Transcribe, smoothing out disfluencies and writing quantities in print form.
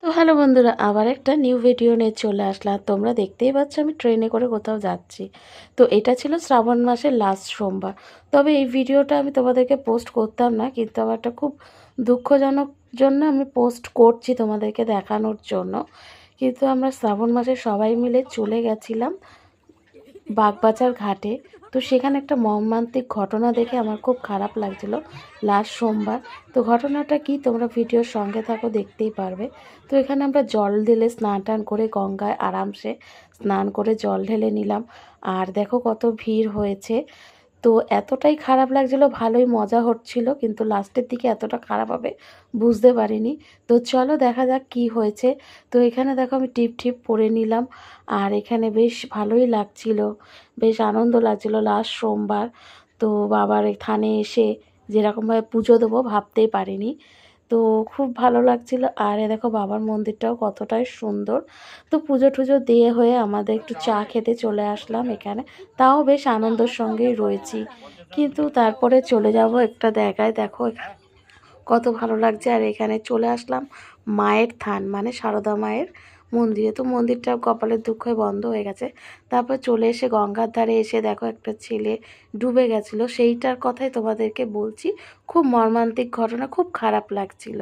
তো হ্যালো বন্ধুরা, আবার একটা নিউ ভিডিও নিয়ে চলে আসলাম। তোমরা দেখতেই পাচ্ছ আমি ট্রেনে করে কোথাও যাচ্ছি। তো এটা ছিল শ্রাবণ মাসের লাস্ট সোমবার। তবে এই ভিডিওটা আমি তোমাদেরকে পোস্ট করতাম না, কিন্তু আমার একটা খুব দুঃখজনক জন্য আমি পোস্ট করছি তোমাদেরকে দেখানোর জন্য। কিন্তু আমরা শ্রাবণ মাসে সবাই মিলে চলে গেছিলাম বাগবাজার ঘাটে। তো সেখানে একটা মর্মান্তিক ঘটনা দেখে আমার খুব খারাপ লাগছিল লাস্ট সোমবার। তো ঘটনাটা কি, তোমরা ভিডিওর সঙ্গে থাকো, দেখতেই পারবে। তো এখানে আমরা জল ঢেলে স্নান টান করে গঙ্গায় আরামসে স্নান করে জল ঢেলে নিলাম। আর দেখো কত ভিড় হয়েছে। তো এতটাই খারাপ লাগছিল, ভালোই মজা হচ্ছিল, কিন্তু লাস্টের দিকে এতটা খারাপ হবে বুঝতে পারিনি। তো চলো দেখা যাক কি হয়েছে। তো এখানে দেখো আমি টিপ টিপ পরে নিলাম। আর এখানে বেশ ভালোই লাগছিল, বেশ আনন্দ লাগছিল লাস্ট সোমবার। তো বাবার এখানে এসে যেরকমভাবে পুজো দেবো ভাবতেই পারিনি। তো খুব ভালো লাগছিল। আর এ দেখো বাবার মন্দিরটাও কতটাই সুন্দর। তো পুজো টুজো দিয়ে হয়ে আমাদের একটু চা খেতে চলে আসলাম এখানে। তাও বেশ আনন্দের সঙ্গেই রয়েছি। কিন্তু তারপরে চলে যাব একটা জায়গায়, দেখো কত ভালো লাগছে। আর এখানে চলে আসলাম মায়ের থান, মানে সারদা মায়ের মন্দিরে। তো মন্দিরটা কপালের দুঃখে বন্ধ হয়ে গেছে। তারপর চলে এসে গঙ্গার ধারে এসে দেখো একটা ছেলে ডুবে গেছিলো, সেইটার কথাই তোমাদেরকে বলছি। খুব মর্মান্তিক ঘটনা, খুব খারাপ লাগছিল।